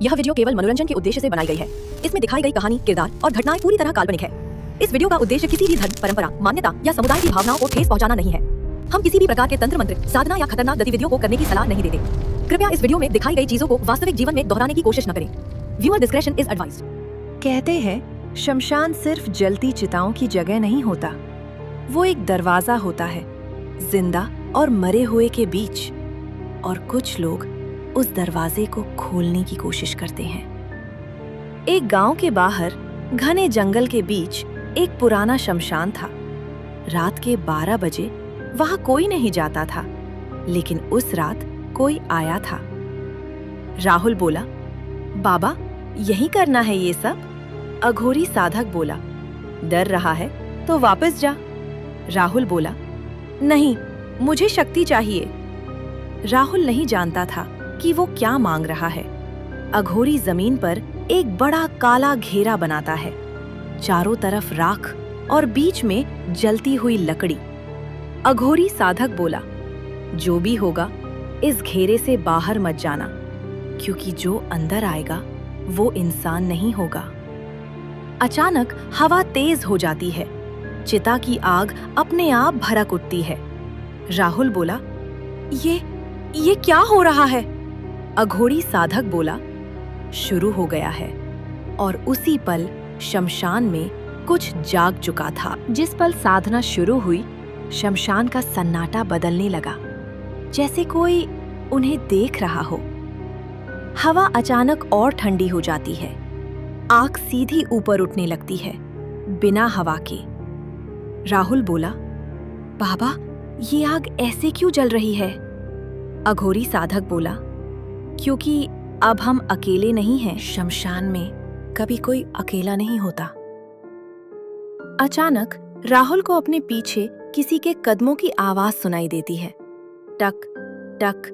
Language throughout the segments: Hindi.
यह वीडियो केवल मनोरंजन के उद्देश्य से बनाई गई है। इसमें दिखाई गई कहानी, किरदार और घटनाएं पूरी तरह काल्पनिक है। इस वीडियो का उद्देश्य किसी भी धर्म, परंपरा, मान्यता या समुदाय की भावनाओं को ठेस पहुंचाना नहीं है। हम किसी भी प्रकार के तंत्र मंत्र, साधना या खतरनाक गतिविधियों को करने की सलाह नहीं देते। कृपया इस वीडियो में दिखाई गई चीजों को वास्तविक जीवन में दोहराने की कोशिश न करें। Viewer discretion is advised. कहते हैं शमशान सिर्फ जलती चिताओं की जगह नहीं होता, वो एक दरवाजा होता है जिंदा और मरे हुए के बीच। और कुछ लोग उस दरवाजे को खोलने की कोशिश करते हैं। एक गांव के बाहर घने जंगल के बीच एक पुराना शमशान था। रात के 12 बजे वहां कोई नहीं जाता था, लेकिन उस रात कोई आया था। राहुल बोला, बाबा यही करना है ये सब? अघोरी साधक बोला, डर रहा है तो वापस जा। राहुल बोला, नहीं, मुझे शक्ति चाहिए। राहुल नहीं जानता था कि वो क्या मांग रहा है। अघोरी जमीन पर एक बड़ा काला घेरा बनाता है, चारों तरफ राख और बीच में जलती हुई लकड़ी। अघोरी साधक बोला, जो भी होगा इस घेरे से बाहर मत जाना, क्योंकि जो अंदर आएगा वो इंसान नहीं होगा। अचानक हवा तेज हो जाती है, चिता की आग अपने आप भड़क उठती है। राहुल बोला, ये क्या हो रहा है? अघोरी साधक बोला, शुरू हो गया है। और उसी पल शमशान में कुछ जाग चुका था। जिस पल साधना शुरू हुई, शमशान का सन्नाटा बदलने लगा, जैसे कोई उन्हें देख रहा हो। हवा अचानक और ठंडी हो जाती है, आग सीधी ऊपर उठने लगती है, बिना हवा के। राहुल बोला, बाबा ये आग ऐसे क्यों जल रही है? अघोरी साधक बोला, क्योंकि अब हम अकेले नहीं हैं। शमशान में कभी कोई अकेला नहीं होता। अचानक राहुल को अपने पीछे किसी के कदमों की आवाज सुनाई देती है, टक टक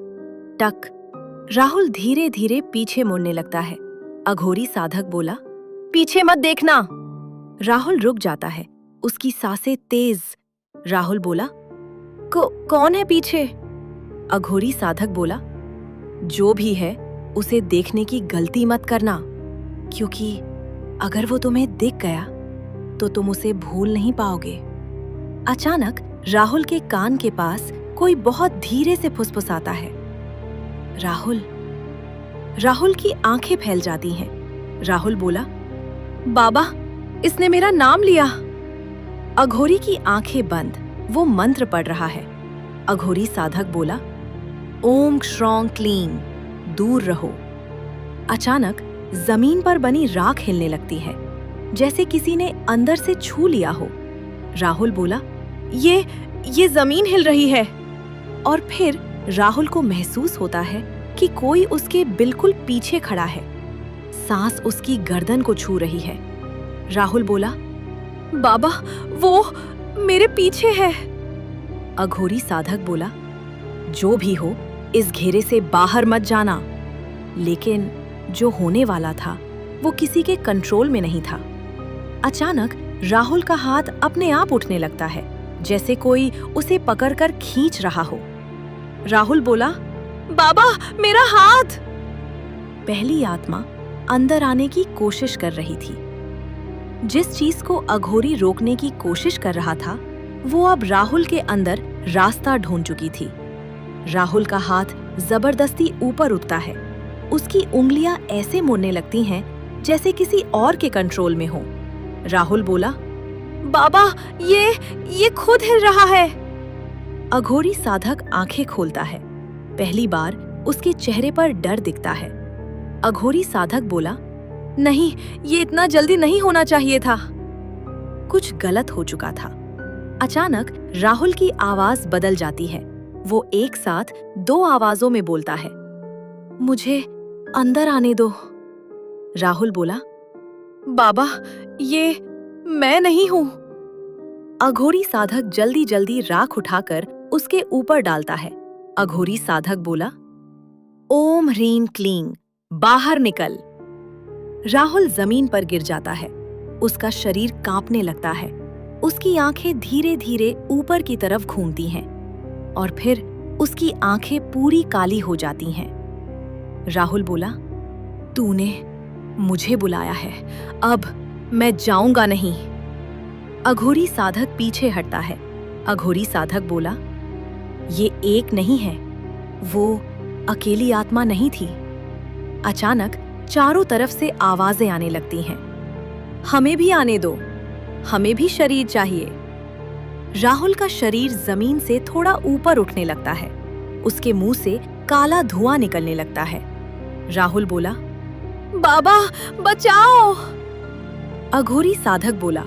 टक। राहुल धीरे धीरे पीछे मुड़ने लगता है। अघोरी साधक बोला, पीछे मत देखना। राहुल रुक जाता है, उसकी सांसें तेज। राहुल बोला, कौन है पीछे? अघोरी साधक बोला, जो भी है उसे देखने की गलती मत करना, क्योंकि अगर वो तुम्हें दिख गया तो तुम उसे भूल नहीं पाओगे। अचानक राहुल के कान के पास कोई बहुत धीरे से फुसफुसाता है, राहुल। राहुल की आंखें फैल जाती हैं। राहुल बोला, बाबा इसने मेरा नाम लिया। अघोरी की आंखें बंद, वो मंत्र पढ़ रहा है। अघोरी साधक बोला, ओम श्रौं क्लीं, दूर रहो। अचानक जमीन पर बनी राख हिलने लगती है, जैसे किसी ने अंदर से छू लिया हो। राहुल बोला, ये जमीन हिल रही है। और फिर राहुल को महसूस होता है कि कोई उसके बिल्कुल पीछे खड़ा है, सांस उसकी गर्दन को छू रही है। राहुल बोला, बाबा वो मेरे पीछे है। अघोरी साधक बोला, जो भी हो इस घेरे से बाहर मत जाना। लेकिन जो होने वाला था वो किसी के कंट्रोल में नहीं था। अचानक राहुल का हाथ अपने आप उठने लगता है, जैसे कोई उसे पकड़कर खींच रहा हो। राहुल बोला, बाबा मेरा हाथ। पहली आत्मा अंदर आने की कोशिश कर रही थी। जिस चीज को अघोरी रोकने की कोशिश कर रहा था, वो अब राहुल के अंदर रास्ता ढूंढ चुकी थी। राहुल का हाथ जबरदस्ती ऊपर उठता है, उसकी उंगलियां ऐसे मुड़ने लगती हैं जैसे किसी और के कंट्रोल में हो। राहुल बोला, बाबा ये खुद हिल रहा है। अघोरी साधक आंखें खोलता है। पहली बार उसके चेहरे पर डर दिखता है। अघोरी साधक बोला, नहीं, ये इतना जल्दी नहीं होना चाहिए था। कुछ गलत हो चुका था। अचानक राहुल की आवाज बदल जाती है। वो एक साथ 2 आवाजों में बोलता है, मुझे अंदर आने दो। राहुल बोला, बाबा ये मैं नहीं हूं। अघोरी साधक जल्दी जल्दी राख उठाकर उसके ऊपर डालता है। अघोरी साधक बोला, ओम ह्रीं क्लीं, बाहर निकल। राहुल जमीन पर गिर जाता है, उसका शरीर कांपने लगता है। उसकी आंखें धीरे धीरे ऊपर की तरफ घूमती हैं और फिर उसकी आंखें पूरी काली हो जाती हैं। राहुल बोला, तूने मुझे बुलाया है, अब मैं जाऊंगा नहीं। अघोरी साधक पीछे हटता है। अघोरी साधक बोला, ये एक नहीं है, वो अकेली आत्मा नहीं थी। अचानक चारों तरफ से आवाजें आने लगती हैं। हमें भी आने दो, हमें भी शरीर चाहिए। राहुल का शरीर जमीन से थोड़ा ऊपर उठने लगता है। उसके मुंह से काला धुआं निकलने लगता है। राहुल बोला, बाबा बचाओ। अघोरी साधक बोला,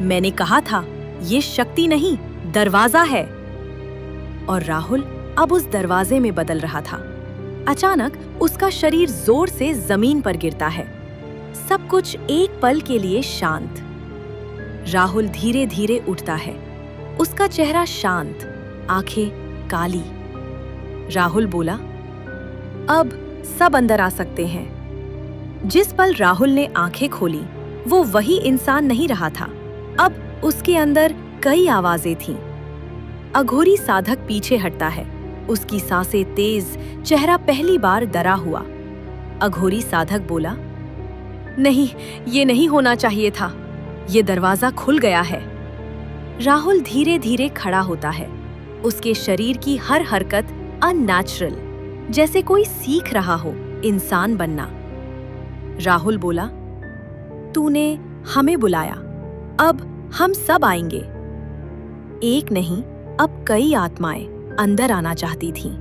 मैंने कहा था ये शक्ति नहीं, दरवाजा है। और राहुल अब उस दरवाजे में बदल रहा था। अचानक उसका शरीर जोर से जमीन पर गिरता है। सब कुछ एक पल के लिए शांत। राहुल धीरे धीरे उठता है। उसका चेहरा शांत, आंखें काली। राहुल बोला, अब सब अंदर आ सकते हैं। जिस पल राहुल ने आंखें खोली, वो वही इंसान नहीं रहा था। अब उसके अंदर कई आवाजें थीं। अघोरी साधक पीछे हटता है। उसकी सांसें तेज, चेहरा पहली बार डरा हुआ। अघोरी साधक बोला, नहीं, ये नहीं होना चाहिए था। ये दरवाजा खुल गया है। राहुल धीरे धीरे खड़ा होता है। उसके शरीर की हर हरकत अननेचुरल, जैसे कोई सीख रहा हो इंसान बनना। राहुल बोला, तूने हमें बुलाया, अब हम सब आएंगे। एक नहीं, अब कई आत्माएं अंदर आना चाहती थीं।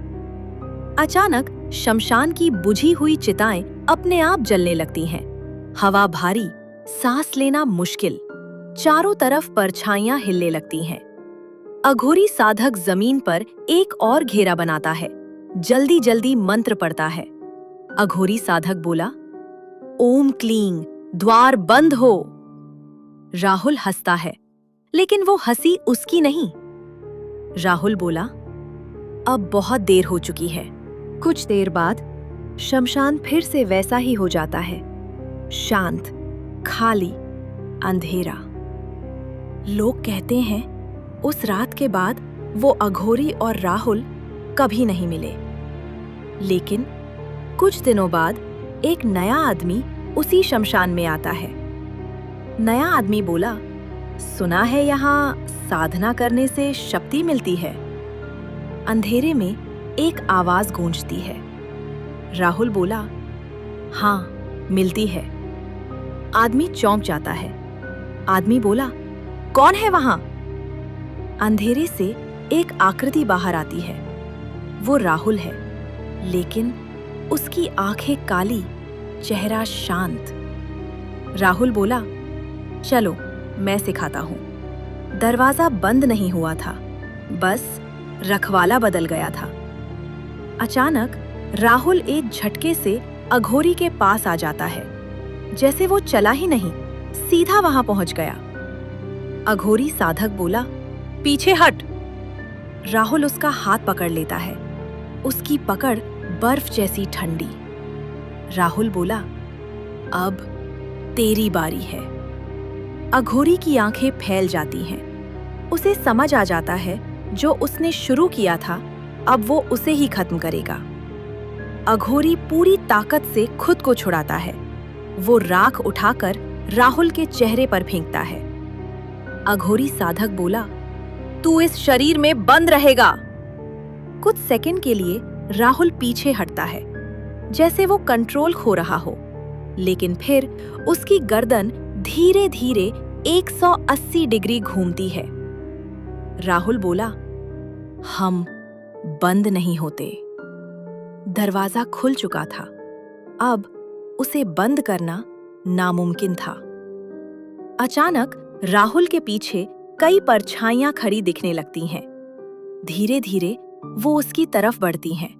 अचानक शमशान की बुझी हुई चिताएं अपने आप जलने लगती हैं। हवा भारी, सांस लेना मुश्किल। चारों तरफ परछाइयां हिलने लगती हैं। अघोरी साधक जमीन पर एक और घेरा बनाता है। जल्दी जल्दी मंत्र पढ़ता है। अघोरी साधक बोला, ओम क्लीं, द्वार बंद हो। राहुल हंसता है, लेकिन वो हंसी उसकी नहीं। राहुल बोला, अब बहुत देर हो चुकी है। कुछ देर बाद शमशान फिर से वैसा ही हो जाता है, शांत, खाली, अंधेरा। लोग कहते हैं उस रात के बाद वो अघोरी और राहुल कभी नहीं मिले। लेकिन कुछ दिनों बाद एक नया आदमी उसी शमशान में आता है। नया आदमी बोला, सुना है यहाँ साधना करने से शक्ति मिलती है। अंधेरे में एक आवाज गूंजती है। राहुल बोला, हाँ, मिलती है। आदमी चौंक जाता है। आदमी बोला, कौन है वहां? अंधेरे से एक आकृति बाहर आती है। वो राहुल है, लेकिन उसकी आंखें काली, चेहरा शांत। राहुल बोला, चलो मैं सिखाता हूं। दरवाजा बंद नहीं हुआ था, बस रखवाला बदल गया था। अचानक राहुल एक झटके से अघोरी के पास आ जाता है। जैसे वो चला ही नहीं, सीधा वहां पहुंच गया। अघोरी साधक बोला, पीछे हट। राहुल उसका हाथ पकड़ लेता है। उसकी पकड़ बर्फ जैसी ठंडी। राहुल बोला, अब तेरी बारी है। अघोरी की आंखें फैल जाती हैं। उसे समझ आ जाता है जो उसने शुरू किया था, अब वो उसे ही खत्म करेगा। अघोरी पूरी ताकत से खुद को छुड़ाता है। वो राख उठाकर राहुल के चेहरे पर फेंकता है। अघोरी साधक बोला, तू इस शरीर में बंद रहेगा। कुछ सेकंड के लिए राहुल पीछे हटता है, जैसे वो कंट्रोल खो रहा हो। लेकिन फिर उसकी गर्दन धीरे धीरे 180 डिग्री घूमती है। राहुल बोला, हम बंद नहीं होते। दरवाजा खुल चुका था। अब उसे बंद करना नामुमकिन था। अचानक राहुल के पीछे कई परछाइयां खड़ी दिखने लगती हैं। धीरे धीरे वो उसकी तरफ बढ़ती हैं।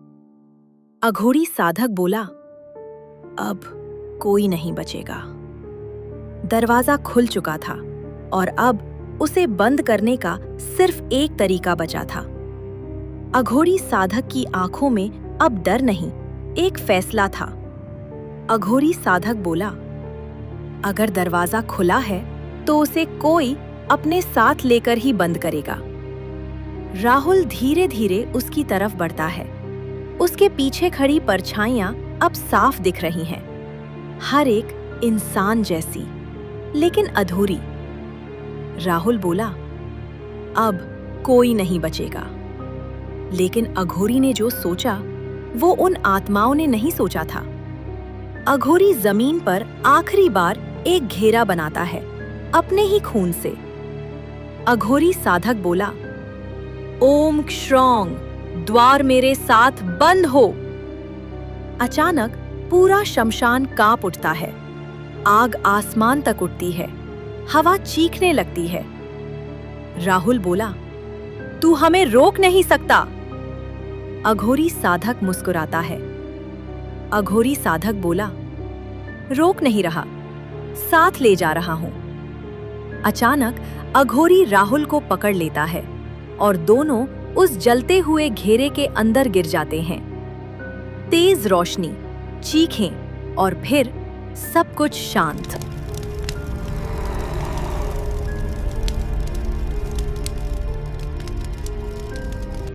अघोरी साधक बोला, अब कोई नहीं बचेगा। दरवाजा खुल चुका था और अब उसे बंद करने का सिर्फ एक तरीका बचा था। अघोरी साधक की आंखों में अब डर नहीं, एक फैसला था। अघोरी साधक बोला, अगर दरवाजा खुला है तो उसे कोई अपने साथ लेकर ही बंद करेगा। राहुल धीरे धीरे उसकी तरफ बढ़ता है। उसके पीछे खड़ी परछाइयां अब साफ दिख रही हैं। हर एक इंसान जैसी, लेकिन अधूरी। राहुल बोला, अब कोई नहीं बचेगा। लेकिन अघोरी ने जो सोचा वो उन आत्माओं ने नहीं सोचा था। अघोरी जमीन पर आखिरी बार एक घेरा बनाता है अपने ही खून से। अघोरी साधक बोला, ओम क्षौंग, द्वार मेरे साथ बंद हो। अचानक पूरा शमशान कांप उठता है। आग आसमान तक उठती है, हवा चीखने लगती है। राहुल बोला, तू हमें रोक नहीं सकता। अघोरी साधक मुस्कुराता है। अघोरी साधक बोला, रोक नहीं रहा, साथ ले जा रहा हूं। अचानक अघोरी राहुल को पकड़ लेता है और दोनों उस जलते हुए घेरे के अंदर गिर जाते हैं। तेज रोशनी, चीखें और फिर सब कुछ शांत।